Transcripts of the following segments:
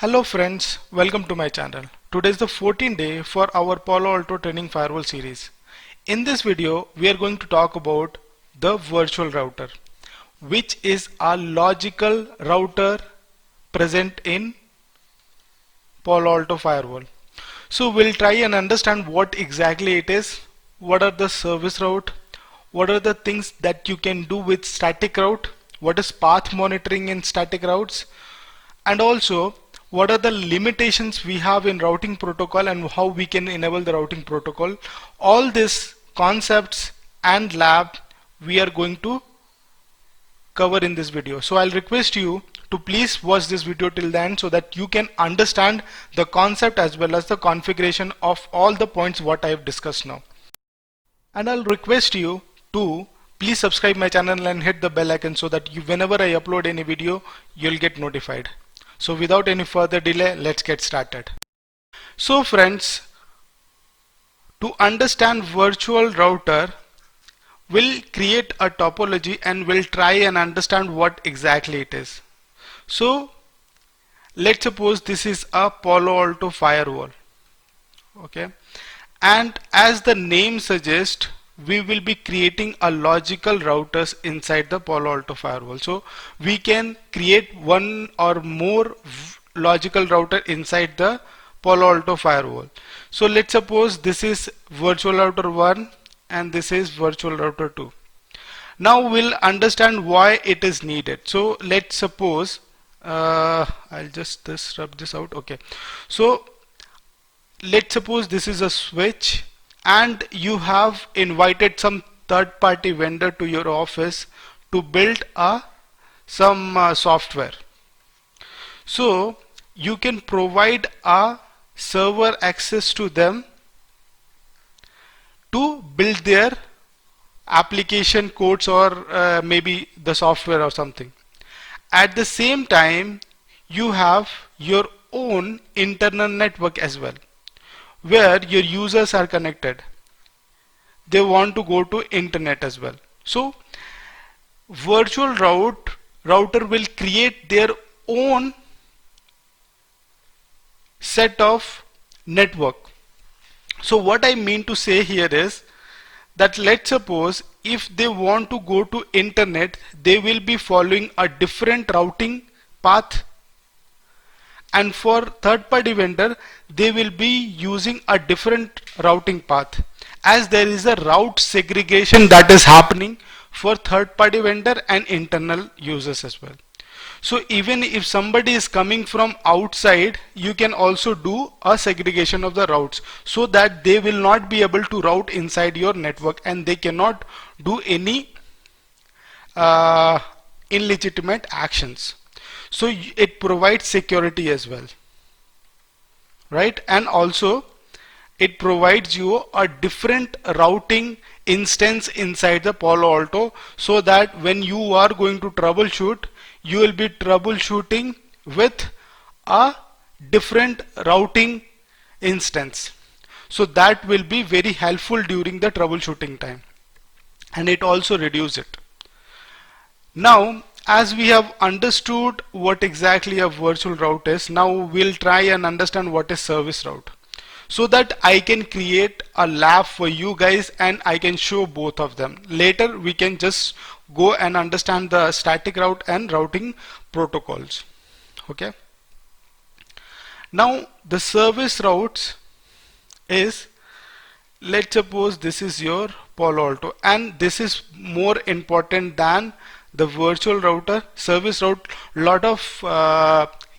Hello friends, welcome to my channel. Today is the 14th day for our Palo Alto Training Firewall series. In this video, we are going to talk about the virtual router, which is a logical router present in Palo Alto Firewall. So we'll try and understand what exactly it is, what are the service route, what are the things that you can do with static route, what is path monitoring in static routes, and also what are the limitations we have in routing protocol and how we can enable the routing protocol. All these concepts and lab we are going to cover in this video. So I'll request you to please watch this video till the end so that you can understand the concept as well as the configuration of all the points what I have discussed now. And I'll request you to please subscribe my channel and hit the bell icon so that whenever I upload any video, you'll get notified. So without any further delay, let's get started. So friends, to understand virtual router, we'll create a topology and we'll try and understand what exactly it is. So let's suppose this is a Palo Alto firewall. Okay, and as the name suggests, we will be creating a logical routers inside the Palo Alto firewall. So we can create one or more logical router inside the Palo Alto firewall. So let's suppose this is virtual router 1 and this is virtual router 2. Now we'll understand why it is needed. So let's suppose I'll just rub this out. Okay, so let's suppose this is a switch and you have invited some third-party vendor to your office to build some software. So you can provide a server access to them to build their application codes or maybe the software or something. At the same time, you have your own internal network as well, where your users are connected. They want to go to internet as well. So virtual router will create their own set of network. So what I mean to say here is that let's suppose if they want to go to internet, they will be following a different routing path, and for third-party vendor they will be using a different routing path, as there is a route segregation that is happening for third-party vendor and internal users as well. So even if somebody is coming from outside, you can also do a segregation of the routes so that they will not be able to route inside your network and they cannot do any illegitimate actions. So it provides security as well, right? And also it provides you a different routing instance inside the Palo Alto, so that when you are going to troubleshoot, you will be troubleshooting with a different routing instance. So that will be very helpful during the troubleshooting time, and it also reduces it. Now, as we have understood what exactly a virtual route is, now we'll try and understand what is service route, so that I can create a lab for you guys and I can show both of them. Later we can just go and understand the static route and routing protocols. Okay, now the service routes is, let's suppose this is your Palo Alto, and this is more important than the virtual router. Service route, lot of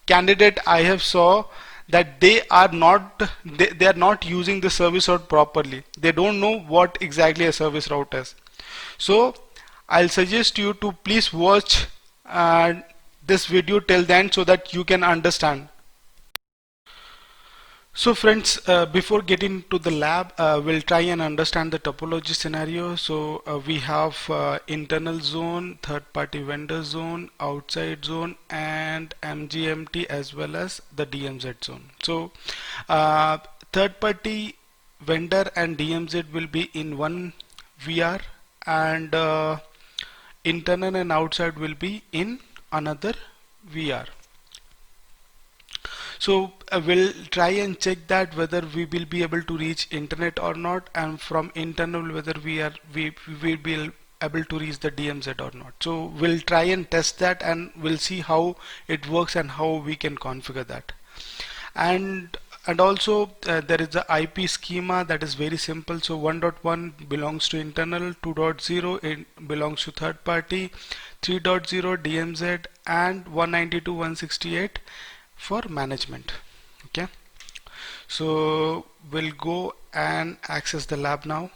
candidate I have saw that they are not using the service route properly. They don't know what exactly a service route is. So I'll suggest you to please watch this video till then so that you can understand. So friends, before getting to the lab, we'll try and understand the topology scenario. So we have internal zone, third-party vendor zone, outside zone, and MGMT as well as the DMZ zone. So third-party vendor and DMZ will be in one VR, and internal and outside will be in another VR. So we'll try and check that whether we will be able to reach internet or not, and from internal whether we will be able to reach the DMZ or not. So we'll try and test that, and we'll see how it works and how we can configure that. And also there is the IP schema that is very simple. So 1.1 belongs to internal, 2.0 belongs to third party, 3.0 DMZ, and 192.168 for management. Okay, so we'll go and access the lab now.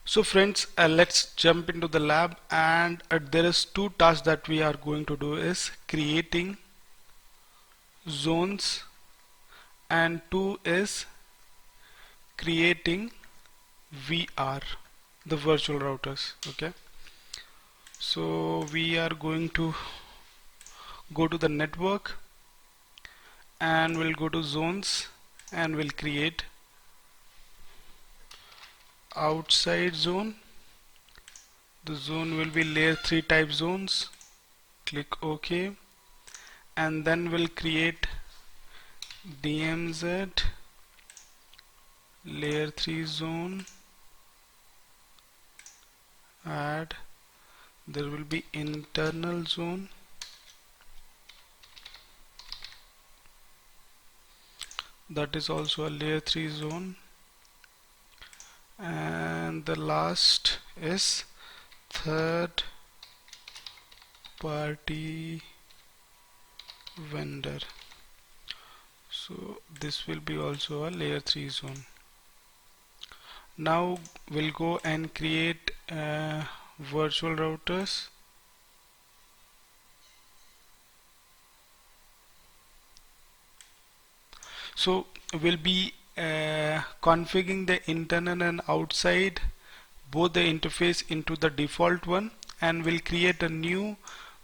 So friends, let's jump into the lab, and there is two tasks that we are going to do is creating zones, and two is creating VR, the virtual routers. Okay, so we are going to go to the network, and we'll go to zones, and we'll create outside zone. The zone will be layer 3 type zones. Click OK, and then we'll create DMZ layer 3 zone. Add, there will be internal zone, that is also a layer 3 zone, and the last is third party vendor. So this will be also a layer 3 zone. Now we'll go and create virtual routers. So we'll be configuring the internal and outside both the interface into the default one, and we'll create a new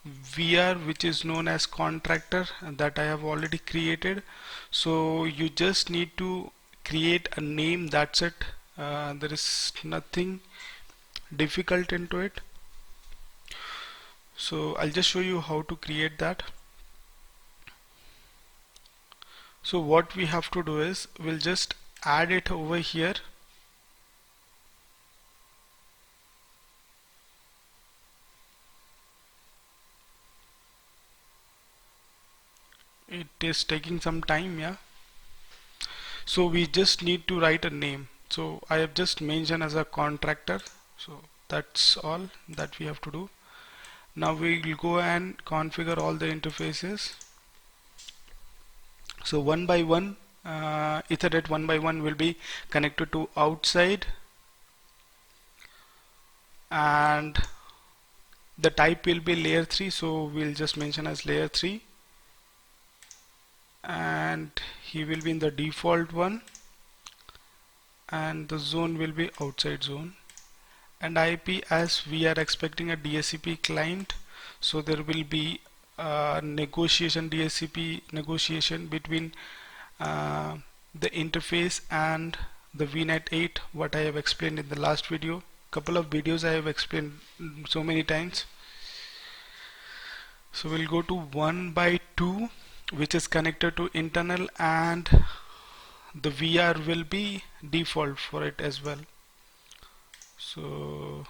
VR which is known as contractor that I have already created. So you just need to create a name, that's it. There is nothing difficult into it. So I'll just show you how to create that. So what we have to do is we'll just add it over here. It is taking some time, yeah. So we just need to write a name. So I have just mentioned as a contractor. So that's all that we have to do. Now we will go and configure all the interfaces. So one by one, Ethernet 1 by 1 will be connected to outside, and the type will be layer 3, so we'll just mention as layer 3, and he will be in the default one, and the zone will be outside zone, and IP, as we are expecting a DHCP client, so there will be negotiation, DHCP negotiation between the interface and the VNet 8, what I have explained in the last video. Couple of videos I have explained so many times. So we'll go to 1 by 2, which is connected to internal, and the VR will be default for it as well. So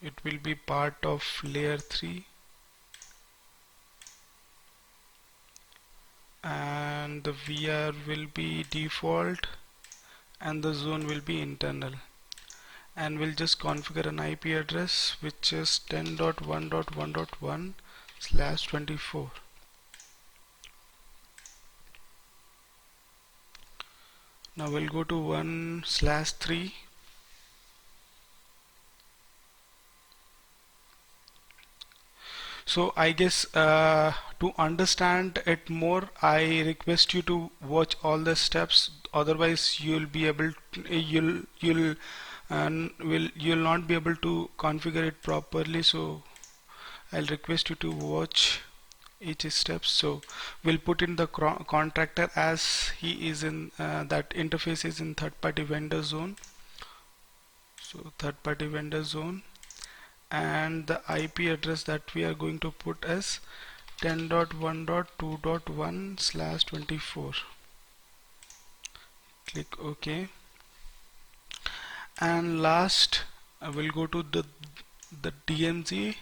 it will be part of layer 3, and the VR will be default, and the zone will be internal, and we'll just configure an IP address which is 10.1.1.1/24. Now we'll go to 1/3. So I guess to understand it more, I request you to watch all the steps. Otherwise, you'll be able to, you'll not be able to configure it properly. So I'll request you to watch each step. So we'll put in the contractor as he is in that interface is in third-party vendor zone. So third-party vendor zone, and the IP address that we are going to put as 10.1.2.1/24. Click OK. And last I will go to the DMZ.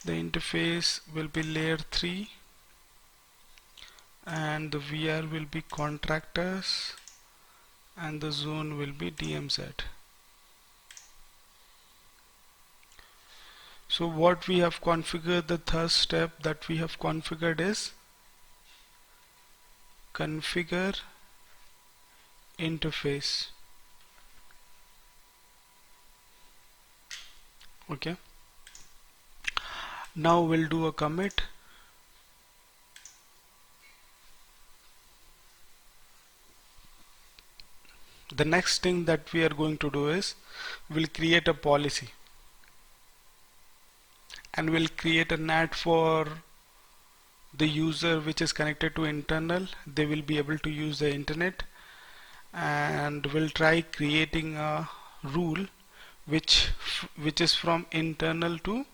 The interface will be layer 3 and the VR will be contractors and the zone will be DMZ. So what we have configured, the third step that we have configured is configure interface. Okay, now we'll do a commit. The next thing that we are going to do is we'll create a policy and we'll create a NAT for the user which is connected to internal. They will be able to use the internet, and we'll try creating a rule which is from internal to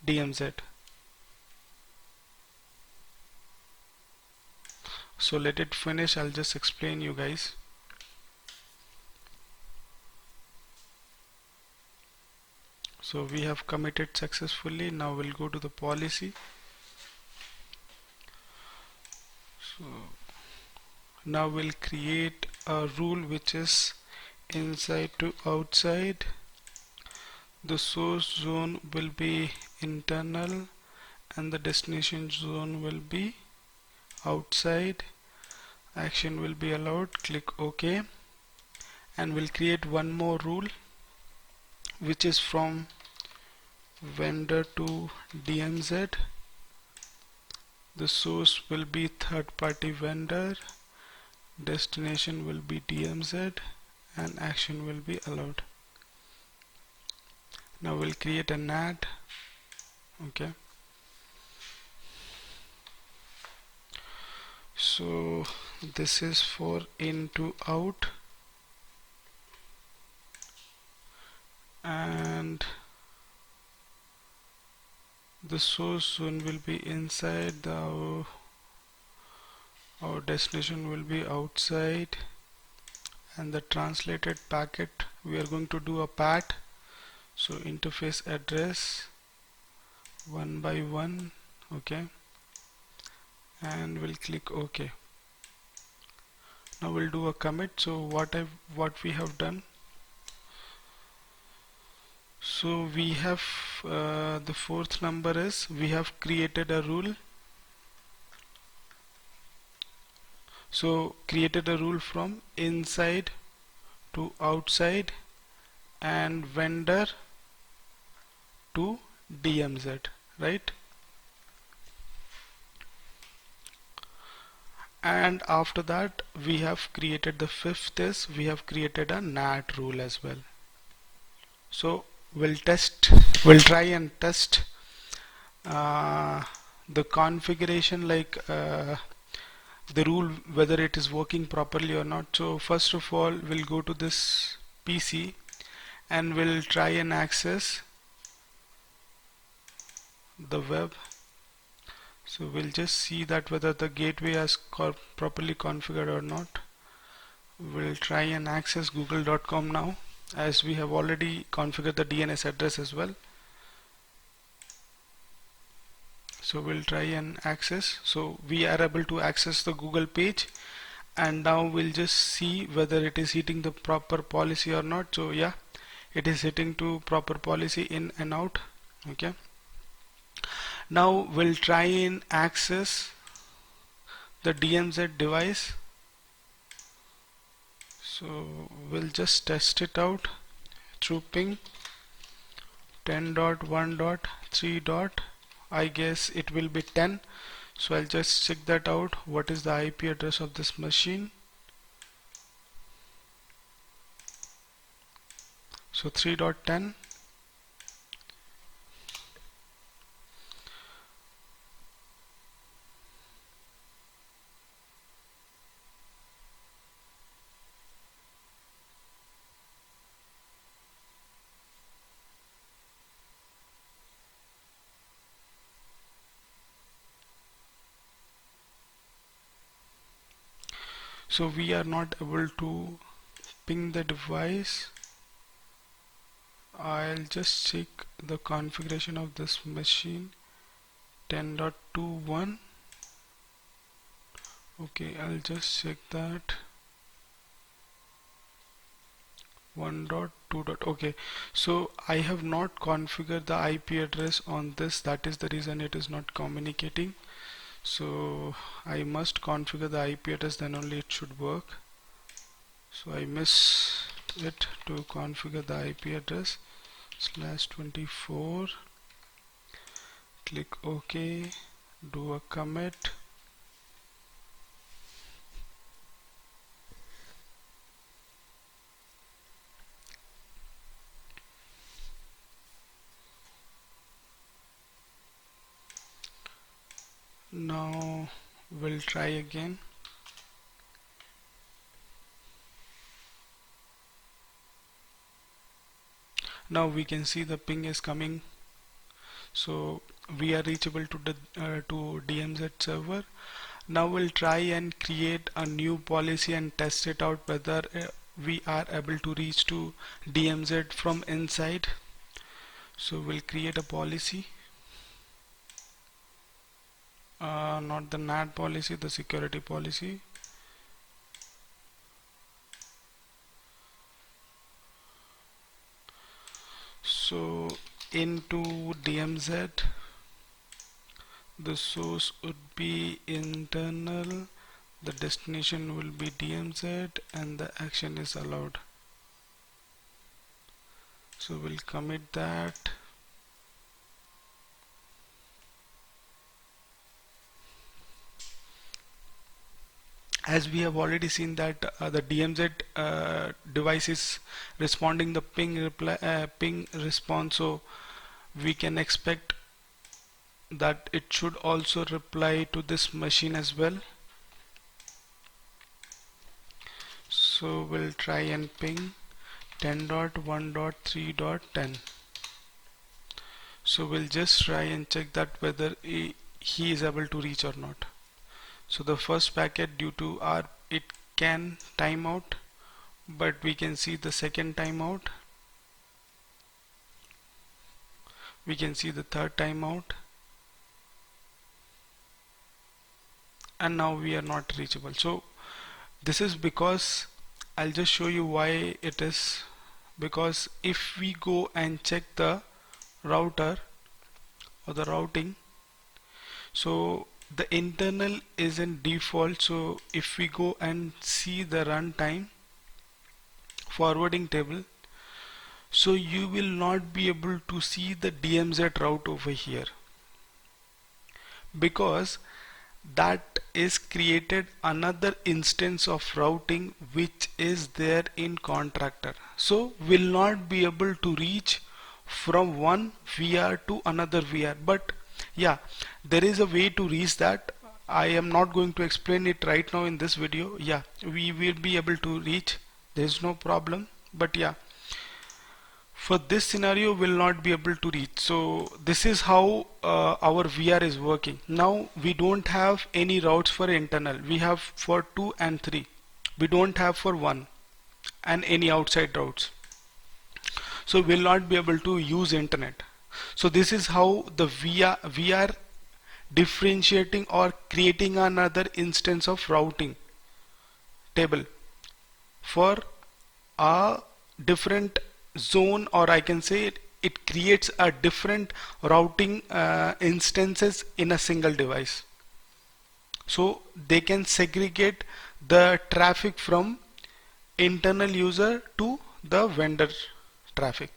DMZ. So let it finish. I'll just explain you guys. So we have committed successfully. Now we'll go to the policy. So now we'll create a rule which is inside to outside. The source zone will be internal and the destination zone will be outside. Action will be allowed. Click OK, and we'll create one more rule which is from vendor to DMZ. The source will be third party vendor, destination will be DMZ, and action will be allowed. Now we'll create a NAT. Okay, so this is for in to out, and the source zone will be inside, our destination will be outside, and the translated packet we are going to do a pat. So interface address 1 by 1. Okay, and we'll click OK. Now we'll do a commit. So what we have done, so we have the fourth number is we have created a rule. So created a rule from inside to outside and vendor to DMZ, right? And after that we have created the fifth is we have created a NAT rule as well. So we'll try and test the configuration, like the rule, whether it is working properly or not. So first of all we'll go to this PC and we'll try and access the web. So we'll just see that whether the gateway is properly configured or not. We'll try and access google.com now, as we have already configured the DNS address as well. So we'll try and access. So we are able to access the Google page, and now we'll just see whether it is hitting the proper policy or not. So yeah, it is hitting to proper policy, in and out. Okay, now we'll try and access the DMZ device. So we'll just test it out through ping 10.1.3. I guess it will be 10. So I'll just check that out. What is the IP address of this machine? So 3.10. So we are not able to ping the device. I'll just check the configuration of this machine. 10.21. Okay, I'll just check that. 1.2. Okay, so I have not configured the IP address on this. That is the reason it is not communicating. So I must configure the IP address, then only it should work. So I miss it to configure the IP address. /24. Click OK. Do a commit. Now we'll try again. Now we can see the ping is coming, so we are reachable to the to DMZ server. Now we'll try and create a new policy and test it out whether we are able to reach to DMZ from inside. So we'll create a policy, not the NAT policy, the security policy. So into DMZ, the source would be internal, the destination will be DMZ, and the action is allowed. So we'll commit that. As we have already seen that the DMZ device is responding the ping response, so we can expect that it should also reply to this machine as well. So we'll try and ping 10.1.3.10. So we'll just try and check that whether he is able to reach or not. So the first packet, due to it can time out, but we can see the second timeout, we can see the third timeout, and now we are not reachable. So this is because, I'll just show you why it is, because if we go and check the router or the routing, so the internal is in default. So if we go and see the runtime forwarding table, so you will not be able to see the DMZ route over here, because that is created another instance of routing which is there in contractor. So will not be able to reach from one VR to another VR. But yeah, there is a way to reach that. I am not going to explain it right now in this video. Yeah, we will be able to reach, there is no problem. But yeah, for this scenario will not be able to reach. So this is how our VR is working. Now we don't have any routes for internal. We have for 2 and 3. We don't have for 1 and any outside routes. So we'll not be able to use internet. So this is how the VR differentiating or creating another instance of routing table for a different zone, or I can say it creates a different routing instances in a single device. So they can segregate the traffic from internal user to the vendor traffic.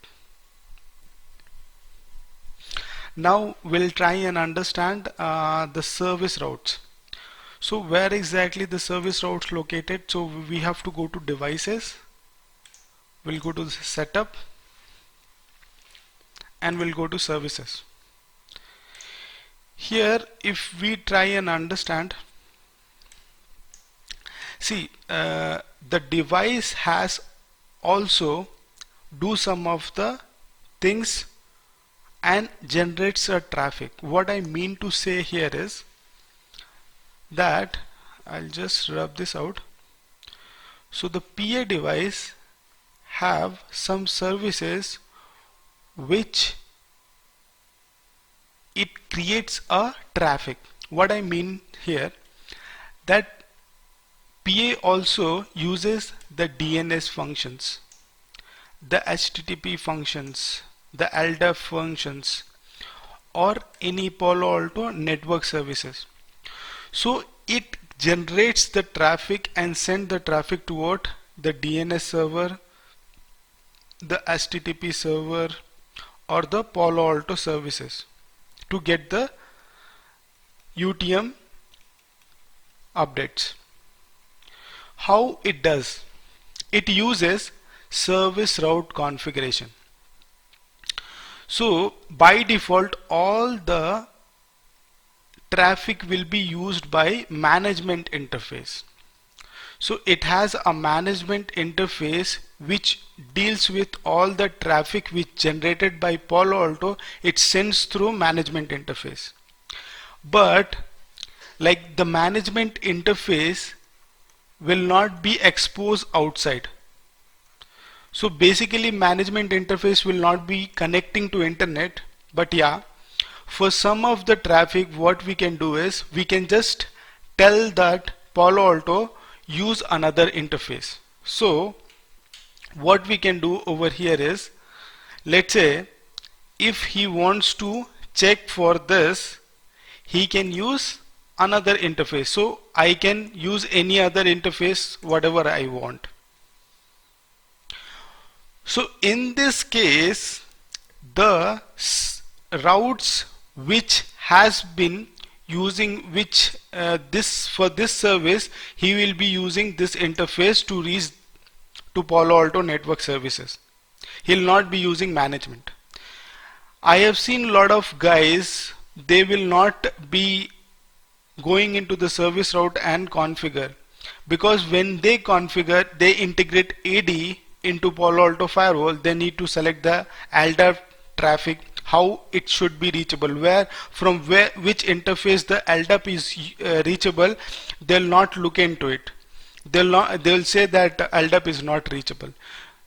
Now we'll try and understand the service routes. So where exactly the service routes located? So we have to go to devices, we'll go to the setup, and we'll go to services. Here if we try and understand, see the device has also do some of the things and generates a traffic. What I mean to say here is that, I'll just rub this out. So the PA device have some services which it creates a traffic. What I mean here, that PA also uses the DNS functions, the HTTP functions, the LDAP functions, or any Palo Alto network services. So it generates the traffic and send the traffic toward the DNS server, the HTTP server, or the Palo Alto services to get the UTM updates. How it does? It uses service route configuration. So by default, all the traffic will be used by management interface. So it has a management interface which deals with all the traffic which generated by Palo Alto. It sends through management interface. But like the management interface will not be exposed outside. So basically management interface will not be connecting to internet, but yeah, for some of the traffic what we can do is we can just tell that Palo Alto use another interface. So what we can do over here is, let's say if he wants to check for this, he can use another interface. So I can use any other interface whatever I want. So in this case, the routes which has been using for this service, he will be using this interface to reach to Palo Alto network services. He'll not be using management. I have seen a lot of guys, they will not be going into the service route and configure, because when they configure, they integrate AD into Palo Alto firewall. They need to select the LDAP traffic, how it should be reachable, which interface the LDAP is reachable. They'll not look into it. They'll say that LDAP is not reachable.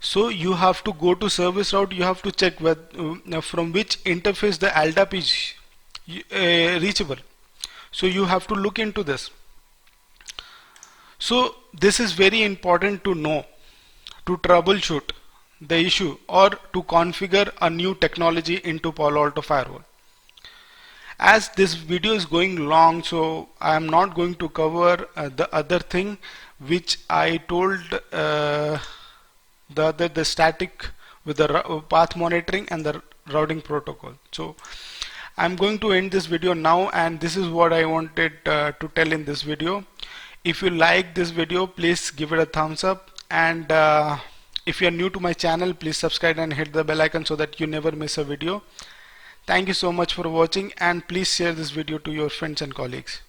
So you have to go to service route. You have to check from which interface the LDAP is reachable. So you have to look into this. So this is very important to know, to troubleshoot the issue or to configure a new technology into Palo Alto firewall. As this video is going long, so I am not going to cover the other thing which I told the static with the path monitoring and the routing protocol. So I'm going to end this video now, and this is what I wanted to tell in this video. If you like this video, please give it a thumbs up, and if you are new to my channel, please subscribe and hit the bell icon so that you never miss a video. Thank you so much for watching, and please share this video to your friends and colleagues.